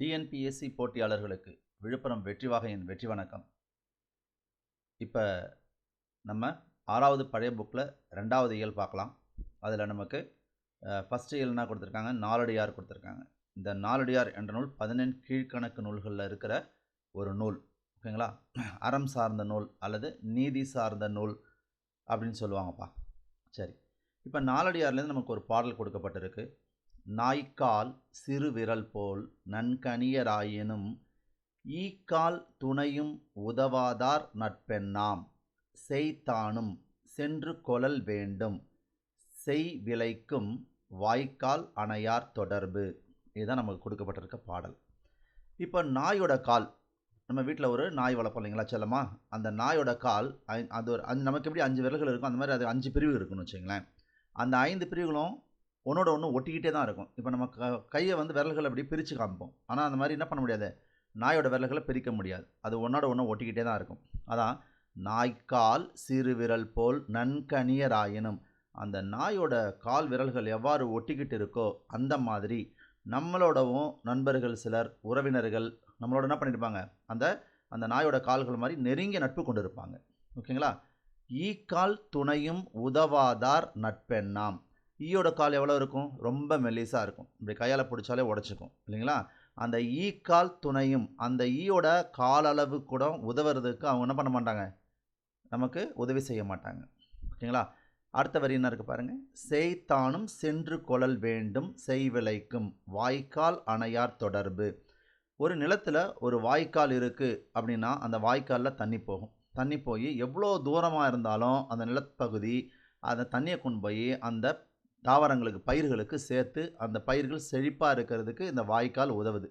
TNPSC போட்டியாளர்களுக்கு Villupuram வெற்றி வாகையின் வெற்றி வணக்கம். இப்போ நம்ம 6வது பழைய புக்கில் 2வது இயல் பார்க்கலாம். அதில் நமக்கு ஃபஸ்ட்டு இயல்னா கொடுத்துருக்காங்க, நாலடியார் கொடுத்துருக்காங்க. இந்த நாலடியார் என்ற நூல் 14 கீழ்கணக்கு நூல்களில் இருக்கிற ஒரு நூல். ஓகேங்களா? அறம் சார்ந்த நூல் அல்லது நீதி சார்ந்த நூல் அப்படின்னு சொல்லுவாங்கப்பா. சரி, இப்போ நாலடியார்லேருந்து நமக்கு ஒரு பாடல் கொடுக்கப்பட்டிருக்கு. நாய்க்கால் சிறு விரல் போல் நன்கணியராயினும் ஈக்கால் துணையும் உதவாதார் நட்பெண்ணாம் செய்தானும் சென்று கொளல் வேண்டும் செய் விளைக்கும் வாய்க்கால் அணையார் தொடர்பு. இதுதான் நமக்கு கொடுக்கப்பட்டிருக்க பாடல். இப்போ நாயோட கால், நம்ம வீட்டில் ஒரு நாய் வளர்ப்போம் இல்லைங்களா செல்லமா, அந்த நாயோட கால் அது ஒரு நமக்கு எப்படி 5 விரல்கள் இருக்கும், அந்த மாதிரி அது 5 பிரிவு இருக்குன்னு வச்சுங்களேன். அந்த 5 பிரிவுகளும் ஒன்றோட ஒன்று ஒட்டிக்கிட்டே தான் இருக்கும். இப்போ நம்ம கையை விரல்களை அப்படி பிரித்து காமிப்போம். ஆனால் அந்த மாதிரி என்ன பண்ண முடியாது, நாயோட விரல்களை பிரிக்க முடியாது. அது ஒன்றோட ஒன்று ஒட்டிக்கிட்டே தான் இருக்கும். அதான் நாய்க்கால் சிறு விரல் போல் நன்கணியராயினும், அந்த நாயோட கால் விரல்கள் எவ்வாறு ஒட்டிக்கிட்டு இருக்கோ அந்த மாதிரி நம்மளோடவும் நண்பர்கள் சிலர், உறவினர்கள் நம்மளோட என்ன பண்ணியிருப்பாங்க, அந்த நாயோட கால்கள் மாதிரி நெருங்கிய நட்பு கொண்டு இருப்பாங்க. ஓகேங்களா? ஈக்கால் துணையும் உதவாதார் நட்பெண்ணாம். ஈயோட கால் எவ்வளோ இருக்கும், ரொம்ப மெல்லிசாக இருக்கும், இப்படி கையால் பிடிச்சாலே உடச்சிக்கும் இல்லைங்களா. அந்த ஈக்கால் துணையும், அந்த ஈயோட கால் அளவு கூட உதவுறதுக்கு அவங்க என்ன பண்ண மாட்டாங்க, நமக்கு உதவி செய்ய மாட்டாங்க. ஓகேங்களா? அடுத்த வரி என்ன இருக்குது பாருங்கள். செய்தானும் சென்று கொளல் வேண்டும் செய்விளைக்கும் வாய்க்கால் அணையார் தொடர்பு. ஒரு நிலத்தில் ஒரு வாய்க்கால் இருக்குது அப்படின்னா அந்த வாய்க்காலில் தண்ணி போகும். தண்ணி போய் எவ்வளோ தூரமாக இருந்தாலும் அந்த நிலப்பகுதி அந்த தண்ணியை கொண்டு போய் அந்த தாவரங்களுக்கு, பயிர்களுக்கு சேர்த்து அந்த பயிர்கள் செழிப்பாக இருக்கிறதுக்கு இந்த வாய்க்கால் உதவுது.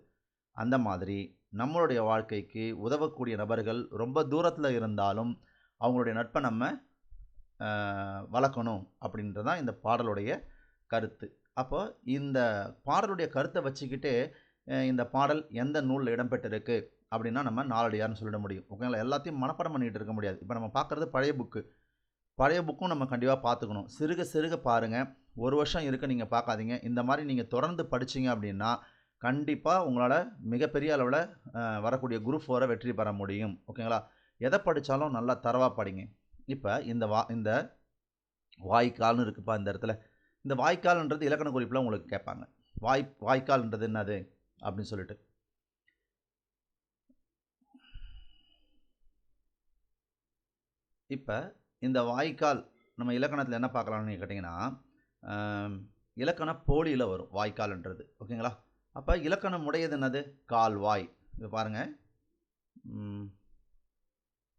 அந்த மாதிரி நம்மளுடைய வாழ்க்கைக்கு உதவக்கூடிய நபர்கள் ரொம்ப தூரத்தில் இருந்தாலும் அவங்களுடைய நட்பை நம்ம வளர்க்கணும் அப்படின்றதான் இந்த பாடலுடைய கருத்து. அப்போ இந்த பாடலுடைய கருத்தை வச்சுக்கிட்டே இந்த பாடல் எந்த நூலில் இடம்பெற்றிருக்கு அப்படின்னா நம்ம நாலடியார்னு சொல்லிட முடியும். ஓகேங்களா? எல்லாத்தையும் மனப்பாடம் பண்ணிகிட்டு இருக்க முடியாது. இப்போ நம்ம பார்க்குறது பழைய புக்கு. பழைய புக்கும் நம்ம கண்டிப்பாக பார்த்துக்கணும். சிறுக சிறுக பாருங்கள். ஒரு வருஷம் இருக்க நீங்கள் பார்க்காதீங்க. இந்த மாதிரி நீங்கள் தொடர்ந்து படிச்சிங்க அப்படின்னா கண்டிப்பாக உங்களால் மிகப்பெரிய அளவில் வரக்கூடிய குரூப் 4 வெற்றி பெற முடியும். ஓகேங்களா? எதை படித்தாலும் நல்லா தரவாக படிங்க. இப்போ இந்த வாய்க்கால்னு இருக்குப்பா இந்த இடத்துல. இந்த வாய்க்கால்ன்றது இலக்கண குறிப்பில் உங்களுக்கு கேட்பாங்க. வாய்க்கால்ன்றது என்னது அப்படின்னு சொல்லிட்டு. இப்போ இந்த வாய்க்கால் நம்ம இலக்கணத்தில் என்ன பார்க்கலாம்னு கேட்டிங்கன்னா, இலக்கண போலியில் வரும் வாய்க்கால்ன்றது. ஓகேங்களா? அப்போ இலக்கணம் உடையது என்னது, கால்வாய். இப்போ பாருங்கள்,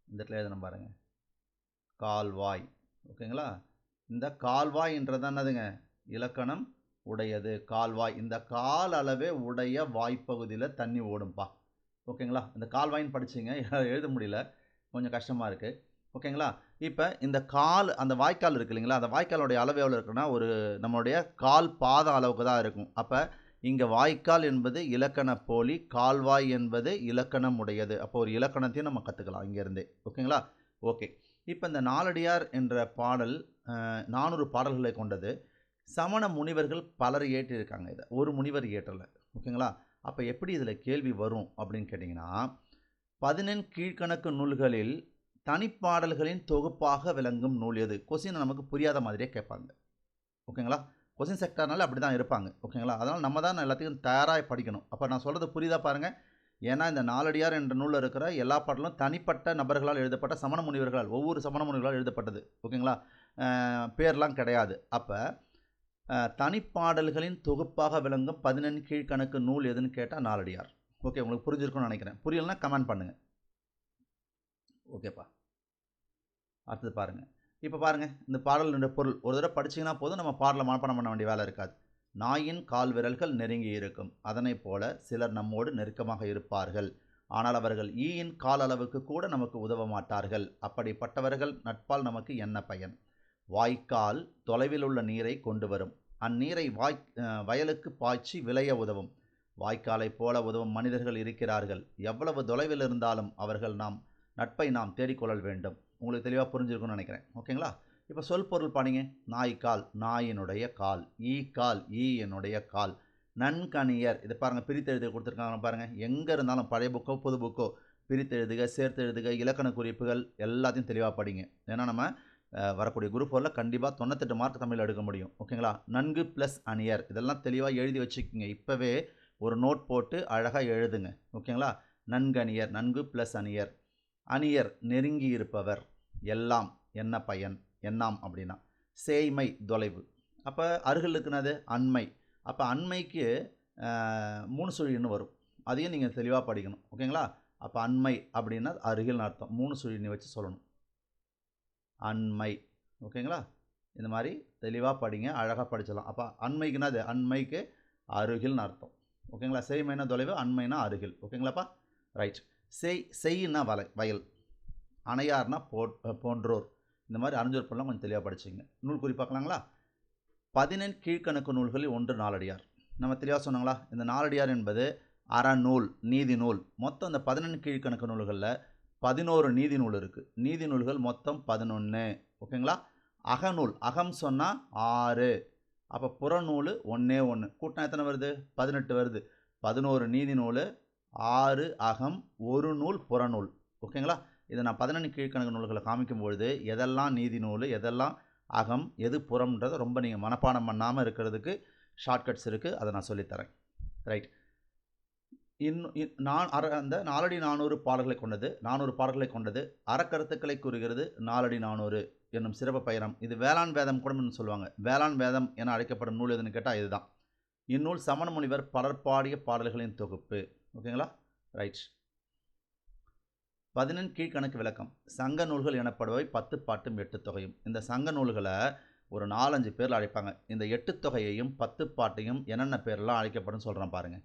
இந்த இடத்துல எழுதணும் பாருங்கள், கால்வாய். ஓகேங்களா? இந்த கால்வாய்ன்றது என்னதுங்க, இலக்கணம் உடையது கால்வாய். இந்த கால் அளவே உடைய வாய்ப்பகுதியில் தண்ணி ஓடும்பா. ஓகேங்களா? இந்த கால்வாய்ன்னு படிச்சிங்க, எழுத முடியல, கொஞ்சம் கஷ்டமாக இருக்குது. ஓகேங்களா? இப்போ இந்த கால், அந்த வாய்க்கால் இருக்குது இல்லைங்களா, அந்த வாய்க்காலுடைய அளவு எவ்வளோ இருக்குன்னா ஒரு நம்மளுடைய கால் பாத அளவுக்கு தான் இருக்கும். அப்போ இங்கே வாய்க்கால் என்பது இலக்கண போலி, கால்வாய் என்பது இலக்கணம் உடையது. அப்போ ஒரு இலக்கணத்தையும் நம்ம கற்றுக்கலாம் இங்கேருந்தே. ஓகேங்களா? ஓகே. இப்போ இந்த நாலடியார் என்ற பாடல் 400 பாடல்களை கொண்டது. சமண முனிவர்கள் பலர் ஏற்றிருக்காங்க. இதை ஒரு முனிவர் ஏற்றலை. ஓகேங்களா? அப்போ எப்படி இதில் கேள்வி வரும் அப்படின்னு கேட்டிங்கன்னா, 14 கீழ்கணக்கு நூல்களில் தனிப்பாடல்களின் தொகுப்பாக விளங்கும் நூல் எது? கொஸ்டின் நமக்கு புரியாத மாதிரியே கேட்பாங்க. ஓகேங்களா? கொஸ்டின் செக்டர்னால அப்படி தான் இருப்பாங்க. ஓகேங்களா? அதனால் நம்ம தான் எல்லாத்தையும் தயாராக படிக்கணும். அப்போ நான் சொல்கிறது புரியுதா பாருங்கள். ஏன்னா இந்த நாலடியார் என்ற நூலில் இருக்கிற எல்லா பாடலும் தனிப்பட்ட நபர்களால் எழுதப்பட்ட, சமண முனிவர்களால், ஒவ்வொரு சமண முனிவர்களால் எழுதப்பட்டது. ஓகேங்களா? பேர்லாம் கிடையாது. அப்போ தனிப்பாடல்களின் தொகுப்பாக விளங்கும் 14 கீழ்கணக்கு நூல் எதுன்னு கேட்டால் நாலடியார். ஓகே, உங்களுக்கு புரிஞ்சிருக்கும்னு நினைக்கிறேன். புரியலன்னா கமெண்ட் பண்ணுங்கள். ஓகேப்பா, அடுத்தது பாருங்கள். இப்போ பாருங்கள், இந்த பாடலுடைய பொருள் ஒரு தடவை படிச்சிங்கன்னா போதும், நம்ம பாடலை மனப்பாடம் பண்ண வேண்டிய வேலை இருக்காது. நாயின் கால் விரல்கள் நெருங்கி இருக்கும், அதனைப் போல சிலர் நம்மோடு நெருக்கமாக இருப்பார்கள், ஆனால் அவர்கள் ஈயின் கால் அளவுக்கு கூட நமக்கு உதவ மாட்டார்கள். அப்படிப்பட்டவர்கள் நட்பால் நமக்கு என்ன பயன்? வாய்க்கால் தொலைவில் உள்ள நீரை கொண்டு வரும், அந்நீரை வயலுக்கு பாய்ச்சி விளைய உதவும். வாய்க்காலைப் போல உதவும் மனிதர்கள் இருக்கிறார்கள். எவ்வளவு தொலைவில் இருந்தாலும் அவர்கள் நட்பை நாம் தேடிக்கொள்ள வேண்டும். உங்களுக்கு தெளிவாக புரிஞ்சிருக்கும்னு நினைக்கிறேன். ஓகேங்களா? இப்போ சொல் பொருள் பாடிங்க. நாய்க்கால், நாயினுடைய கால். ஈக்கால், ஈயினுடைய கால். நன்கணியர், இது பாருங்கள் பிரித்தெழுத கொடுத்துருக்காங்க பாருங்கள். எங்கே இருந்தாலும் பழைய புக்கோ புது புக்கோ பிரித்தெழுதுக, சேர்த்தெழுதுக, இலக்கண குறிப்புகள் எல்லாத்தையும் தெளிவாக படிங்க. ஏன்னா நம்ம வரக்கூடிய குரூப் 4ல் கண்டிப்பாக 98 மார்க் தமிழ் எடுக்க முடியும். ஓகேங்களா? நன்கு ப்ளஸ் அணியர், இதெல்லாம் தெளிவாக எழுதி வச்சுக்கோங்க. இப்போவே ஒரு நோட் போட்டு அழகாக எழுதுங்க. ஓகேங்களா? நன்கணியர், நன்கு ப்ளஸ் அணியர். அணியர் நெருங்கி இருப்பவர். எல்லாம் என்ன பயன், என்னாம் அப்படின்னா. சேய்மை தொலைவு, அப்போ அருகில் இருக்குனது அண்மை. அப்போ அண்மைக்கு 3 சுழின்னு வரும், அதையும் நீங்கள் தெளிவாக படிக்கணும். ஓகேங்களா? அப்போ அண்மை அப்படின்னா அருகில்னு அர்த்தம். 3 சுழின்னு வச்சு சொல்லணும். அண்மை. ஓகேங்களா? இந்த மாதிரி தெளிவாக படிங்க, அழகாக படிச்சிடலாம். அப்போ அண்மைக்குன்னா அது அண்மைக்கு அருகில்னு அர்த்தம். ஓகேங்களா? செய்மைனா தொலைவு, அண்மைனா அருகில். ஓகேங்களாப்பா? ரைட். செய்யினா வயல், அணையார்னா போன்றோர். இந்த மாதிரி அறிஞ்சொர் பண்ணலாம் கொஞ்சம் தெளிவாக படிச்சிங்க. நூல் குறி பார்க்கலாங்களா? 14 கீழ்கணக்கு நூல்களில் 1 நாலடியார். நம்ம தெளிவாக சொன்னாங்களா? இந்த நாலடியார் என்பது அறநூல், நீதி நூல். மொத்தம் இந்த 14 கீழ்கணக்கு நூல்களில் 11 நீதி நூல் இருக்குது. நீதி நூல்கள் மொத்தம் 11. ஓகேங்களா? அகநூல், அகம் சொன்னால் 6. அப்போ புறநூல் 1 கூட்டினா எத்தனை வருது? 18 வருது. 11 நீதி நூல், 6 அகம், 1 நூல் புறநூல். ஓகேங்களா? இதை நான் 14 கீழ்கணக்கு நூல்களை காமிக்கும்பொழுது எதெல்லாம் நீதி நூல், எதெல்லாம் அகம், எது புறம்ன்றதை ரொம்ப நீங்கள் மனப்பாடம் பண்ணாமல் இருக்கிறதுக்கு ஷார்ட்கட்ஸ் இருக்குது, அதை நான் சொல்லித்தரேன். ரைட். அந்த 4 பாடல்களை கொண்டது, 400 பாடல்களை கொண்டது. அறக்கருத்துக்களை கூறுகிறது 4 என்னும் சிறப்பு பெயரம். இது வேளாண் வேதம் கூட சொல்லுவாங்க. வேளாண் வேதம் என அழைக்கப்படும் நூல் எதுன்னு கேட்டால் இதுதான். இந்நூல் சமண முனிவர் பலர் பாடிய பாடல்களின் தொகுப்பு. ஓகேங்களா? ரைட். 14 கீழ்கணக்கு விளக்கம். சங்க நூல்கள் எனப்படுபவை 10 பாட்டும் 8 தொகையும். இந்த சங்க நூல்களை ஒரு 4-5 பேரில் அழைப்பாங்க. இந்த 8 தொகையையும் 10 பாட்டையும் என்னென்ன பேரெல்லாம் அழைக்கப்படும் சொல்கிறேன் பாருங்கள்.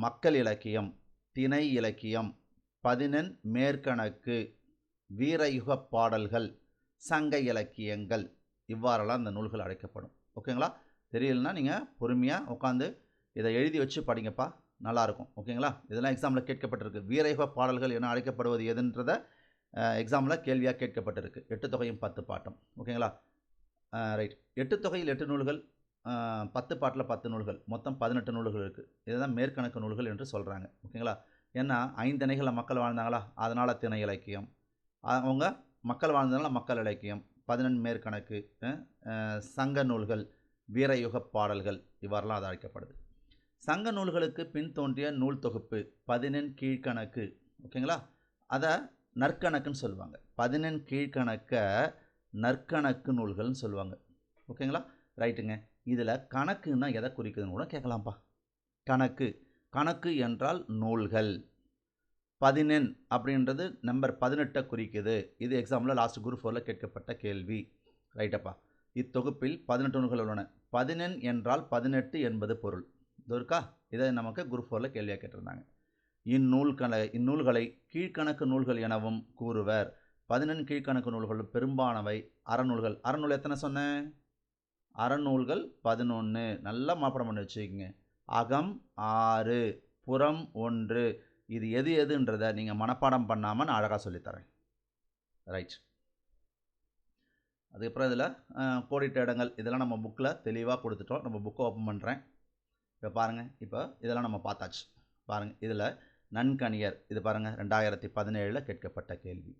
மக்கள் இலக்கியம், திணை இலக்கியம், 14 மேற்கணக்கு, வீரயுக பாடல்கள், சங்க இலக்கியங்கள், இவ்வாறெல்லாம் இந்த நூல்கள் அழைக்கப்படும். ஓகேங்களா? தெரியலன்னா நீங்கள் பொறுமையாக உட்காந்து இதை எழுதி வச்சு படிங்கப்பா, நல்லாயிருக்கும். ஓகேங்களா? இதெல்லாம் எக்ஸாமில் கேட்கப்பட்டிருக்கு. வீரயுக பாடல்கள் என அழைக்கப்படுவது எதுன்றதை எக்ஸாமில் கேள்வியாக கேட்கப்பட்டிருக்கு. 8 தொகையும் 10 பாட்டும். ஓகேங்களா? ரைட். 8 தொகையில் 8 நூல்கள், 10 பாட்டில் 10 நூல்கள், மொத்தம் 18 நூல்கள் இருக்குது. இதுதான் மேற்கணக்கு நூல்கள் என்று சொல்கிறாங்க. ஓகேங்களா? ஏன்னா 5 திணைகளில் மக்கள் வாழ்ந்தாங்களா, அதனால் திணை இலக்கியம். அவங்க மக்கள் வாழ்ந்ததுனால மக்கள் இலக்கியம். 14 மேற்கணக்கு, சங்க நூல்கள், வீரயுக பாடல்கள், இவ்வாறெல்லாம் அது அழைக்கப்படுது. சங்க நூல்களுக்கு பின் தோன்றிய நூல் தொகுப்பு 14 கீழ்கணக்கு. ஓகேங்களா? அதை நற்கணக்குன்னு சொல்லுவாங்க. 14 கீழ்கணக்கை நற்கணக்கு நூல்கள்னு சொல்லுவாங்க. ஓகேங்களா? ரைட்டுங்க. இதில் கணக்குன்னா எதை குறிக்குதுன்னு கூட கேட்கலாம்ப்பா. கணக்கு என்றால் நூல்கள். 14 அப்படின்றது நம்பர் 18 குறிக்குது. இது எக்ஸாமில் லாஸ்ட் குரூப் 4ல் கேட்கப்பட்ட கேள்வி. ரைட்டப்பா. இத்தொகுப்பில் 18 நூல்கள் உள்ளன. 14 என்றால் 18 என்பது பொருள். இது இருக்கா? இதை நமக்கு குரூப் 4ல் கேள்வியாக கேட்டிருந்தாங்க. இந்நூல்களை கீழ்கணக்கு நூல்கள் எனவும் கூறுவர். 14 கீழ்கணக்கு நூல்கள் பெரும்பானவை அறநூல்கள். அறநூல் எத்தனை சொன்னேன்? அறநூல்கள் 11. நல்லா மாப்படம் பண்ணி வச்சுக்கோங்க. அகம் 6, புறம் 1. இது எதுன்றதை நீங்கள் மனப்பாடம் பண்ணாமல் நான் அழகாக சொல்லித்தரேன். ரைட். அதுக்கப்புறம் இதில் கோடிட்ட இடங்கள் இதெல்லாம் நம்ம புக்கில் தெளிவாக கொடுத்துட்டோம். நம்ம புக்கை ஓப்பன் பண்ணுறேன். இப்போ பாருங்கள். இப்போ இதெல்லாம் நம்ம பார்த்தாச்சு. பாருங்கள். இதில் நன்கணியர், இது பாருங்கள் 2017 கேட்கப்பட்ட கேள்வி.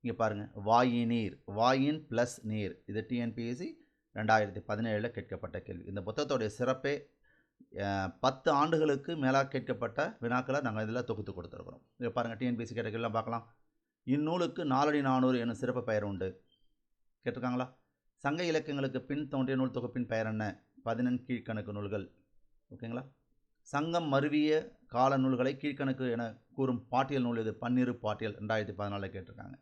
இங்கே பாருங்கள். வாயினீர், வாயின் ப்ளஸ் நீர், இது டிஎன்பிஎஸ்சி 2017 கேட்கப்பட்ட கேள்வி. இந்த புத்தகத்தோடைய சிறப்பே 10 ஆண்டுகளுக்கு மேலாக கேட்கப்பட்ட வினாக்களை நாங்கள் இதில் தொகுத்து கொடுத்துருக்குறோம். இங்கே பாருங்கள். டிஎன்பிஎஸ்சி கேட்டகரியெல்லாம் பார்க்கலாம். இந்நூலுக்கு 4 என்னும் சிறப்பு பெயர் உண்டு. கேட்டிருக்காங்களா? சங்க இலக்கியங்களுக்கு பின் தோன்றிய நூல் தொகுப்பின் பெயர் என்ன? 14 கீழ்கணக்கு நூல்கள். ஓகேங்களா? சங்கம் மருவிய கால நூல்களை கீழ்கணக்கு என கூறும் பாட்டியல் நூல் இது. பன்னிரு பாட்டியல் 2014 கேட்டிருக்காங்க.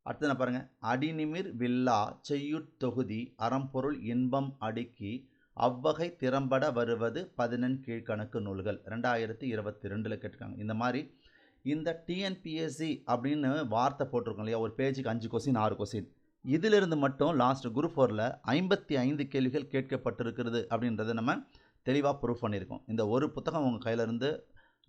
அடுத்து என்ன பாருங்கள். அடிநிமிர் வில்லா செய்யுட்தொகுதி அறம்பொருள் இன்பம் அடுக்கி அவ்வகை திறம்பட வருவது 14 கீழ்கணக்கு நூல்கள் 2022 கேட்டிருக்காங்க. இந்த மாதிரி இந்த டிஎன்பிஎஸ்சி அப்படின்னு வார்த்தை போட்டிருக்கோம் இல்லையா, ஒரு பேஜுக்கு 5 கொஸ்டின் 6 கொஸ்டின், இதிலிருந்து மட்டும் லாஸ்ட் குரூப் 4ல் 55 கேள்விகள் கேட்கப்பட்டிருக்கிறது அப்படின்றத நம்ம தெளிவாக ப்ரூஃப் பண்ணியிருக்கோம். இந்த ஒரு புத்தகம் உங்கள் கையிலேருந்து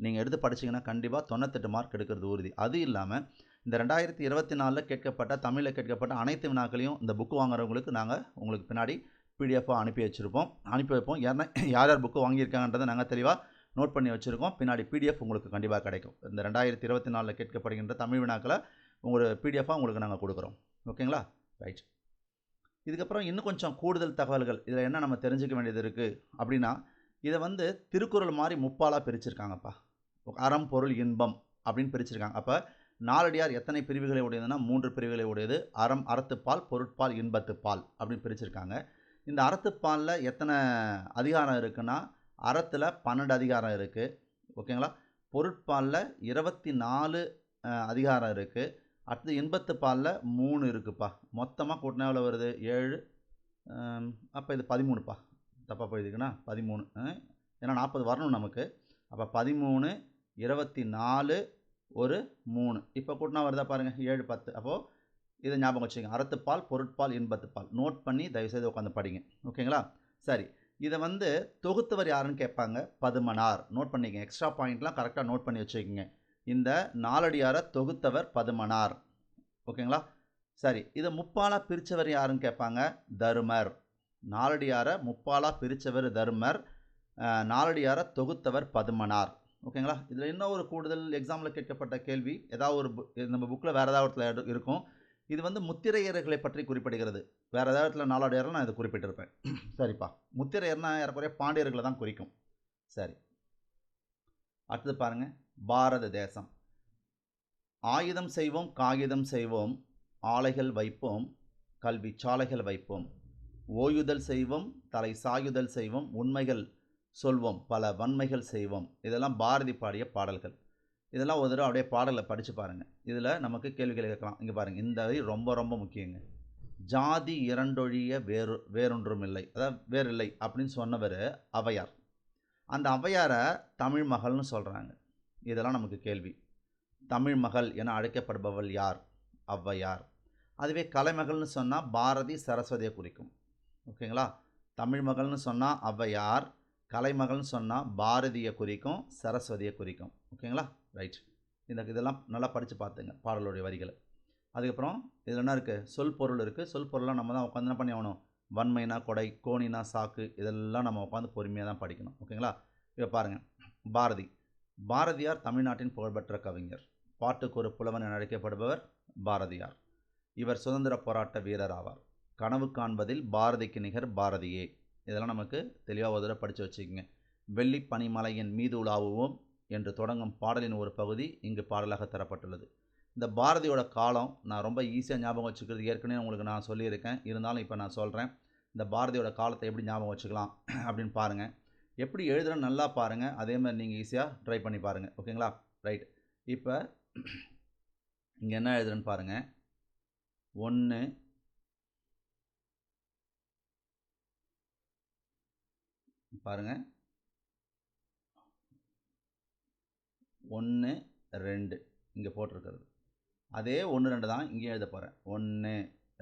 நீங்கள் எடுத்து படிச்சிங்கன்னா கண்டிப்பாக 98 மார்க் எடுக்கிறது உறுதி. அது இல்லாமல் இந்த 2024 கேட்கப்பட்ட தமிழில் கேட்கப்பட்ட அனைத்து வினாக்களையும் இந்த புக்கு வாங்குறவங்களுக்கு நாங்கள் உங்களுக்கு பின்னாடி பிடிஎஃபாக அனுப்பி வச்சுருப்போம், அனுப்பி வைப்போம். யார் யார் புக்கு வாங்கியிருக்காங்கன்றதை நாங்கள் தெளிவாக நோட் பண்ணி வச்சுருக்கோம். பின்னாடி பிடிஎஃப் உங்களுக்கு கண்டிப்பாக கிடைக்கும். இந்த 2024 கேட்கப்படுகின்ற தமிழ் வினாக்களை உங்களுக்கு பிடிஎஃபாக உங்களுக்கு நாங்கள் கொடுக்குறோம். ஓகேங்களா? ரைட். இதுக்கப்புறம் இன்னும் கொஞ்சம் கூடுதல் தகவல்கள் இதில் என்ன நம்ம தெரிஞ்சுக்க வேண்டியது இருக்குது அப்படின்னா, இதை வந்து திருக்குறள் மாதிரி முப்பாலாக பிரிச்சிருக்காங்கப்பா. அறம் பொருள் இன்பம் அப்படின்னு பிரிச்சிருக்காங்க. அப்போ நாலடியார் எத்தனை பிரிவுகளை உடையதுன்னா 3 பிரிவுகளை உடையது. அறத்துப்பால், பொருட்பால், இன்பத்துப்பால் அப்படின்னு பிரிச்சிருக்காங்க. இந்த அறத்துப்பாலில் எத்தனை அதிகாரம் இருக்குன்னா, அறத்தில் 12 அதிகாரம் இருக்குது. ஓகேங்களா? பொருட்பாலில் 24 அதிகாரம் இருக்குது. அடுத்து இன்பத்துப்பாலில் 3 இருக்குப்பா. மொத்தமாக கூட்டினா எவ்வளோ வருது? 7. அப்போ இது 13பா. தப்பாக போயிருக்குன்னா 13. ஏன்னா 40 வரணும் நமக்கு. அப்போ 13, 24, ஒரு 3. இப்போ கூட்டினா வருதா பாருங்கள், 7, 10. அப்போது இதை ஞாபகம் வச்சுக்கோங்க. அறத்துப்பால், பொருட்பால், இன்பத்துப்பால். நோட் பண்ணி தயவுசெய்து உட்காந்து படிங்க. ஓகேங்களா? சரி. இதை வந்து தொகுத்தவர் யாருன்னு கேட்பாங்க. பதுமனார். நோட் பண்ணிக்கங்க. எக்ஸ்ட்ரா பாயிண்ட்லாம் கரெக்டாக நோட் பண்ணி வச்சுக்கோங்க. இந்த நாலடியாரை தொகுத்தவர் பதுமனார். ஓகேங்களா? சரி. இதை முப்பாலாக பிரித்தவர் யாருன்னு கேட்பாங்க. தருமர். நாலடியாரை முப்பாலாக பிரித்தவர் தருமர். நாலடியாரை தொகுத்தவர் பதுமனார். ஓகேங்களா? இதில் இன்னும் ஒரு கூடுதல் எக்ஸாமில் கேட்கப்பட்ட கேள்வி, ஏதாவது ஒரு நம்ம புக்கில் வேறு ஏதாவது இடத்துல இருக்கும். இது வந்து முத்திரையர்களை பற்றி குறிப்பிடுகிறது. வேறு ஏதாவது இடத்துல நாலடியாரில் நான் இதை குறிப்பிட்டிருப்பேன். சரிப்பா. முத்திரையர்னா ஏறக்குறைய பாண்டியர்களை தான் குறிக்கும். சரி. அடுத்தது பாருங்கள். பாரத தேசம். ஆயுதம் செய்வோம், காகிதம் செய்வோம், ஆலைகள் வைப்போம், கல்வி சாலைகள் வைப்போம், ஓயுதல் செய்வோம், தலை சாயுதல் செய்வோம், உண்மைகள் சொல்வோம், பல வன்மைகள் செய்வோம். இதெல்லாம் பாரதி பாடிய பாடல்கள். இதெல்லாம் ஒரு தடவை அப்படியே பாடலை படித்து பாருங்கள். இதில் நமக்கு கேள்விகள் கேட்கலாம். இங்கே பாருங்கள், இந்த வரி ரொம்ப ரொம்ப முக்கியங்க. ஜாதி இரண்டொழிய வேறொன்றும் இல்லை, அதாவது வேறில்லை அப்படின்னு சொன்னவர் ஔவையார். அந்த ஔவையாரை தமிழ் மகள்னு சொல்கிறாங்க. இதெல்லாம் நமக்கு கேள்வி. தமிழ் மகள் என அழைக்கப்படுபவள் யார்? ஔவையார். அதுவே கலைமகள்னு சொன்னால் பாரதி சரஸ்வதியை குறிக்கும். ஓகேங்களா? தமிழ் மகள்னு சொன்னால் ஔவையார், கலைமகள்னு சொன்னால் பாரதியை குறிக்கும், சரஸ்வதியை குறிக்கும். ஓகேங்களா? ரைட். இதெல்லாம் நல்லா படித்து பார்த்துங்க பாடலுடைய வரிகளை. அதுக்கப்புறம் இதில் என்ன இருக்குது? சொல் பொருள் இருக்குது. சொல் பொருளாக நம்ம தான் உட்காந்து என்ன பண்ணி ஆகணும். வன்மைனா கொடை, கோணினா சாக்கு, இதெல்லாம் நம்ம உட்காந்து பொறுமையாக தான் படிக்கணும். ஓகேங்களா? இப்போ பாருங்கள். பாரதி. பாரதியார் தமிழ்நாட்டின் புகழ்பெற்ற கவிஞர். பாட்டுக்கு ஒரு புலவன் என அழைக்கப்படுபவர் பாரதியார். இவர் சுதந்திர போராட்ட வீரர் ஆவார். கனவு காண்பதில் பாரதிக்கு நிகர் பாரதியே. இதெல்லாம் நமக்கு தெளிவாக ஒரு தடவை படித்து வச்சுக்கோங்க. வெள்ளி பனிமலையின் மீது உலாவுவோம் என்று தொடங்கும் பாடலின் ஒரு பகுதி இங்கு பாடலாக தரப்பட்டுள்ளது. இந்த பாரதியோட காலம் நான் ரொம்ப ஈஸியாக ஞாபகம் வச்சுக்கிறது ஏற்கனவே உங்களுக்கு நான் சொல்லியிருக்கேன். இருந்தாலும் இப்போ நான் சொல்கிறேன். இந்த பாரதியோட காலத்தை எப்படி ஞாபகம் வச்சுக்கலாம் அப்படின்னு பாருங்கள். எப்படி எழுதுகிறேன்னு நல்லா பாருங்கள். அதே மாதிரி நீங்கள் ஈஸியாக ட்ரை பண்ணி பாருங்கள். ஓகேங்களா? ரைட். இப்போ இங்கே என்ன எழுதுறேன்னு பாருங்கள். 1 பாருங்கள். 1 2 இங்கே போட்டிருக்கிறது. அதே 1 2 தான் இங்கேயும் எழுத போகிறேன். 1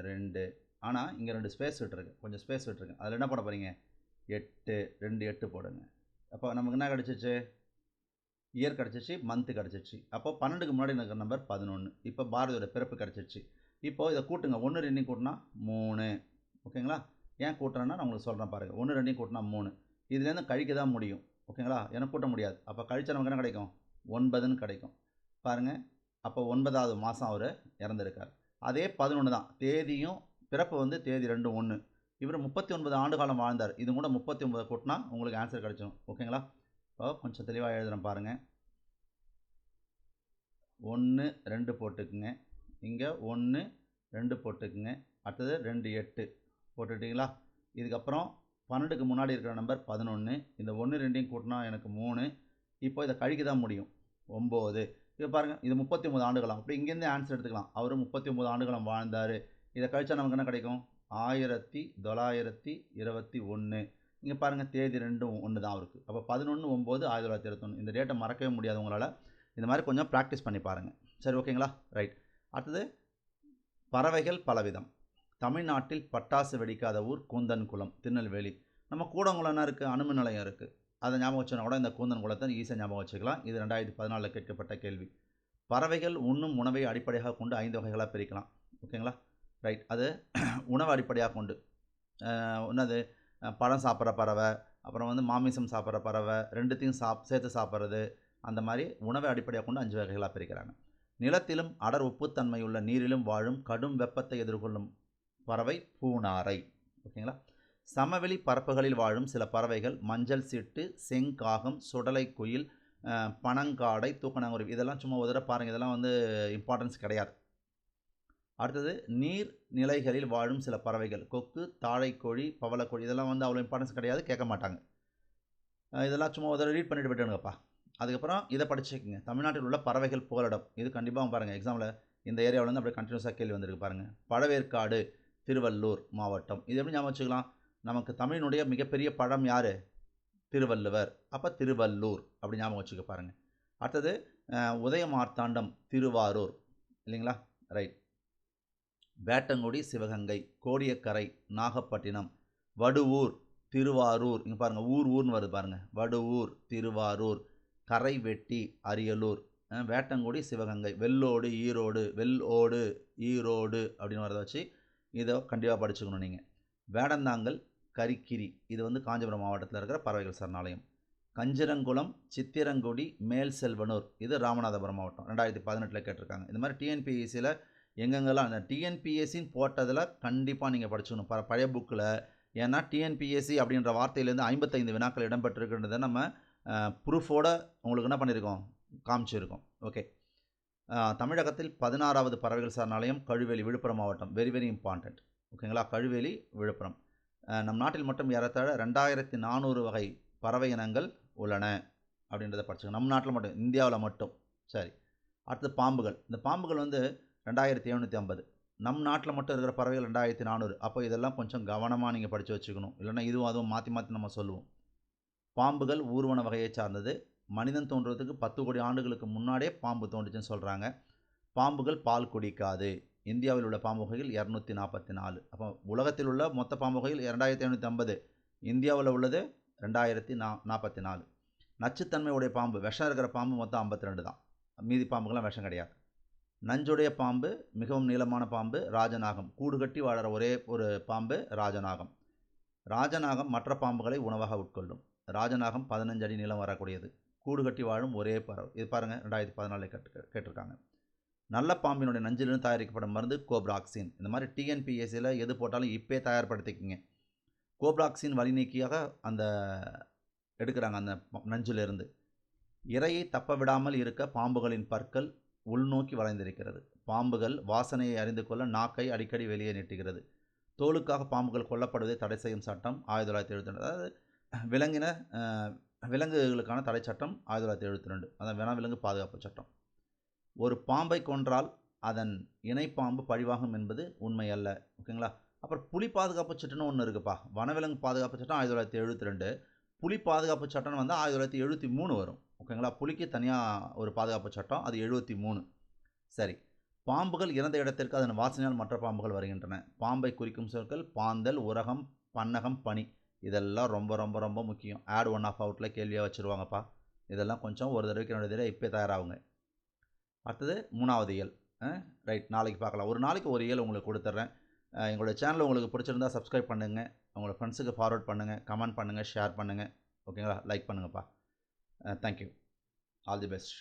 2. ஆனால் இங்கே 2 ஸ்பேஸ் விட்டுருக்கு. கொஞ்சம் ஸ்பேஸ் விட்டுருக்கு. அதில் என்ன பண்ண போகிறீங்க? 8 2 8 போடுங்க. அப்போ நமக்கு என்ன கிடச்சிச்சு? இயர் கிடச்சிச்சு, மந்த்து கிடச்சிச்சு. அப்போ 12க்கு முன்னாடி இருக்கிற நம்பர் 11. இப்போ பாரதியோட பிறப்பு கிடச்சிச்சு. இப்போது இதை கூட்டுங்க. 1 2 கூட்டினா 3. ஓகேங்களா? ஏன் கூட்டுறேன்னா நான் உங்களுக்கு சொல்கிறேன் பாருங்கள். 1 2 கூட்டினா 3. இதுலேருந்து கழிக்க தான் முடியும். ஓகேங்களா? எனக்கு கூட்ட முடியாது. அப்போ கழிச்சா நமக்கு என்ன கிடைக்கும்? 9ன்னு கிடைக்கும். பாருங்கள். அப்போ 9வது மாதம் அவர் இறந்துருக்கார். அதே 11 தான். தேதியும் பிறப்பு வந்து தேதி 2 1. இவர் 39 ஆண்டு காலம் வாழ்ந்தார். இது கூட 39 கூட்டினா உங்களுக்கு ஆன்சர் கிடச்சிடும். ஓகேங்களா? இப்போ கொஞ்சம் தெளிவாக எழுதுகிறேன் பாருங்கள். 1 2 போட்டுக்குங்க. இங்கே 1 2 போட்டுக்குங்க. அடுத்தது 2 8 போட்டுக்கிட்டிங்களா? இதுக்கப்புறம் 12க்கு முன்னாடி இருக்கிற நம்பர் 11. இந்த 1 2 கூட்டினா எனக்கு 3. இப்போ இதை கழிக்க தான் முடியும். 9. இப்போ பாருங்கள், இது 39 ஆண்டுகளாம். அப்படி இங்கேருந்தே ஆன்சர் எடுத்துக்கலாம். அவர் 39 ஆண்டுகளும் வாழ்ந்தார். இதை கழிச்சா நமக்கு என்ன கிடைக்கும்? 1921. இங்கே பாருங்கள், தேதி 2 1 தான் அவருக்கு. அப்போ 11/9/1921. இந்த டேட்டை மறக்கவே முடியாது உங்களால். இந்த மாதிரி கொஞ்சம் ப்ராக்டிஸ் பண்ணி பாருங்கள். சரி, ஓகேங்களா? ரைட். அடுத்தது பறவைகள் பலவிதம். தமிழ்நாட்டில் பட்டாசு வெடிக்காத ஊர் கூந்தன்குளம், திருநெல்வேலி. நம்ம கூடங்குளம் என்ன இருக்குது? அணுமின் நிலையம் இருக்குது. அதை ஞாபகம் வச்சுனா கூட இந்த கூந்தன்குளத்தை ஈஸியாக ஞாபகம் வச்சுக்கலாம். இது 2014 கேட்கப்பட்ட கேள்வி. பறவைகள் உண்ணும் உணவை அடிப்படையாக கொண்டு 5 வகைகளாக பிரிக்கலாம். ஓகேங்களா? ரைட். அது உணவு அடிப்படையாக கொண்டு என்னது பழம் சாப்பிட்ற பறவை, அப்புறம் வந்து மாமிசம் சாப்பிட்ற பறவை, 2த்தையும் சேர்த்து சாப்பிட்றது, அந்த மாதிரி உணவை அடிப்படையாக கொண்டு 5 வகைகளாக பிரிக்கிறாங்க. நிலத்திலும் அடர் உப்புத்தன்மையுள்ள நீரிலும் வாழும் கடும் வெப்பத்தை எதிர்கொள்ளும் பறவை பூனாரை. ஓகேங்களா? சமவெளி பரப்புகளில் வாழும் சில பறவைகள் மஞ்சள் சிட்டு, செங்காகம், சுடலை குயில், பனங்காடை, தூக்கணாங்குருவி. இதெல்லாம் சும்மா ஒரு தடவை பாருங்கள், இதெல்லாம் வந்து இம்பார்ட்டன்ஸ் கிடையாது. அடுத்தது நீர் நிலைகளில் வாழும் சில பறவைகள் கொக்கு, தாழைக்கோழி, பவளக்கோழி. இதெல்லாம் வந்து அவ்வளோ இம்பார்ட்டன்ஸ் கிடையாது, கேட்க மாட்டாங்க. இதெல்லாம் சும்மா ஒரு தடவை ரீட் பண்ணிட்டு போய்ட்டுங்கப்பா. அதுக்கப்புறம் இதை படிச்சுக்கோங்க. தமிழ்நாட்டில் உள்ள பறவைகள் புகலிடம். இது கண்டிப்பாக பாருங்கள், எக்ஸாமில் இந்த ஏரியாவிலேருந்து அப்படியே கண்டினியூஸாக கேள்வி வந்திருக்கு பாருங்கள். பழவேற்காடு, திருவள்ளூர் மாவட்டம். இது எப்படி ஞாபகம் வச்சுக்கலாம்? நமக்கு தமிழினுடைய மிகப்பெரிய பழம் யார்? திருவள்ளுவர். அப்போ திருவள்ளூர் அப்படி ஞாபகம் வச்சுக்க பாருங்கள். அடுத்தது உதயமார்த்தாண்டம், திருவாரூர் இல்லைங்களா? ரைட். வேட்டங்குடி, சிவகங்கை, கோடியக்கரை, நாகப்பட்டினம், வடுவூர், திருவாரூர். இங்கே பாருங்கள், ஊர்னு வருது பாருங்கள். வடுவூர், திருவாரூர், கரைவெட்டி, அரியலூர், வேட்டங்குடி, சிவகங்கை, வெள்ளோடு, ஈரோடு, ஈரோடு அப்படின்னு வரதை வச்சு இதை கண்டிப்பாக படிச்சுக்கணும் நீங்கள். வேடந்தாங்கல், கரிக்கிரி. இது வந்து காஞ்சிபுரம் மாவட்டத்தில் இருக்கிற பறவைகள் சரணாலயம். கஞ்சிரங்குளம், சித்திரங்குடி, மேல் செல்வனூர். இது ராமநாதபுரம் மாவட்டம். 2018 கேட்டிருக்காங்க. இந்த மாதிரி டிஎன்பிஎஸ்சியில் எங்கெங்கெல்லாம் அந்த டிஎன்பிஎஸ்சின்னு போட்டதில் கண்டிப்பாக நீங்கள் படிச்சுக்கணும் பழைய புக்கில். ஏன்னா டிஎன்பிஎஸ்சி அப்படின்ற வார்த்தையிலேருந்து 55 வினாக்கள் இடம்பெற்றிருக்கின்றதை நம்ம ப்ரூஃபோடு உங்களுக்கு என்ன பண்ணியிருக்கோம், காமிச்சிருக்கோம். ஓகே. தமிழகத்தில் 16வது பறவைகள் சரணாலயம் கழுவேலி, விழுப்புரம் மாவட்டம். Very very important. ஓகேங்களா? கழுவேலி, விழுப்புரம். நம் நாட்டில் மட்டும் ஏறத்தாழ 2400 வகை பறவை இனங்கள் உள்ளன அப்படின்றத படிச்சுக்கோங்க. நம் நாட்டில் மட்டும், இந்தியாவில் மட்டும். சரி. அடுத்தது பாம்புகள். இந்த பாம்புகள் வந்து 2750. நம் நாட்டில் மட்டும் இருக்கிற பறவைகள் 2400. அப்போ இதெல்லாம் கொஞ்சம் கவனமாக நீங்கள் படித்து வச்சுக்கணும். இல்லைன்னா இதுவும் அதுவும் மாற்றி மாற்றி நம்ம சொல்லுவோம். பாம்புகள் ஊர்வன வகையை சார்ந்தது. மனிதன் தோன்றுவதற்கு 10 கோடி ஆண்டுகளுக்கு முன்னாடியே பாம்பு தோன்றுச்சுன்னு சொல்கிறாங்க. பாம்புகள் பால் குடிக்காது. இந்தியாவில் உள்ள பாம்பு வகைகள் 244. அப்போ உலகத்தில் உள்ள மொத்த பாம்பு வகைகள் 2550. இந்தியாவில் உள்ளது 2044. நச்சுத்தன்மை உடைய பாம்பு, விஷம் இருக்கிற பாம்பு மொத்தம் 52 தான். மீதி பாம்புகள்லாம் விஷம் கிடையாது. நஞ்சுடைய பாம்பு, மிகவும் நீளமான பாம்பு ராஜநாகம். கூடு கட்டி வாழற ஒரே ஒரு பாம்பு ராஜநாகம். ராஜநாகம் மற்ற பாம்புகளை உணவாக உட்கொள்ளும். ராஜநாகம் 15 அடி நீளம் வரக்கூடியது. கூடு கட்டி வாழும் ஒரே பறவை. இது பாருங்கள், 2014 கேட்டிருக்காங்க. நல்ல பாம்பினுடைய நஞ்சிலிருந்து தயாரிக்கப்படும் மருந்து கோப்ராக்சின். இந்த மாதிரி டிஎன்பிஎஸ்சியில் எது போட்டாலும் இப்போ தயார்படுத்திக்கிங்க. கோப்ராக்சின் வலி நீக்கியாக அந்த எடுக்கிறாங்க அந்த நஞ்சிலிருந்து. இரையை தப்ப விடாமல் இருக்க பாம்புகளின் பற்கள் உள்நோக்கி வளைந்திருக்கிறது. பாம்புகள் வாசனையை அறிந்து கொள்ள நாக்கை அடிக்கடி வெளியே நீட்டுகிறது. தோலுக்காக பாம்புகள் கொல்லப்படுவதை தடை செய்யும் சட்டம் 1972. அதாவது விலங்குகளுக்கான தடை சட்டம் 1972. அதான் வனவிலங்கு பாதுகாப்பு சட்டம். ஒரு பாம்பை கொன்றால் அதன் இணைப்பாம்பு பழிவாகும் என்பது உண்மை அல்ல. ஓகேங்களா? அப்புறம் புலி பாதுகாப்பு சட்டம்னு ஒன்று இருக்குப்பா. வனவிலங்கு பாதுகாப்பு சட்டம் 1972. புலி பாதுகாப்பு சட்டம் வந்து 1973 வரும். ஓகேங்களா? புலிக்கு தனியாக ஒரு பாதுகாப்பு சட்டம், அது 73. சரி. பாம்புகள் இறந்த இடத்திற்கு அதன் வாசனையால் மற்ற பாம்புகள் வருகின்றன. பாம்பை குறிக்கும் சொற்கள் பாந்தல், உரகம், பன்னகம், பனி. இதெல்லாம் ரொம்ப ரொம்ப ரொம்ப முக்கியம். ஆட் ஒன் ஆஃப் அவுட்டில் கேள்வியாக வச்சுருவாங்கப்பா. இதெல்லாம் கொஞ்சம் ஒரு தடவைக்கு 2 தடவை இப்போ தயாராகுங்க. அடுத்தது 3வது இயல். ரைட், நாளைக்கு பார்க்கலாம். ஒரு நாளைக்கு ஒரு இயல் உங்களுக்கு கொடுத்துட்றேன். எங்களோட சேனல் உங்களுக்கு பிடிச்சிருந்தால் சப்ஸ்கிரைப் பண்ணுங்கள், உங்களோட ஃப்ரெண்ட்ஸுக்கு ஃபார்வர்ட் பண்ணுங்கள், கமெண்ட் பண்ணுங்கள், ஷேர் பண்ணுங்கள். ஓகேங்களா? லைக் பண்ணுங்கப்பா. தேங்க்யூ. All the best.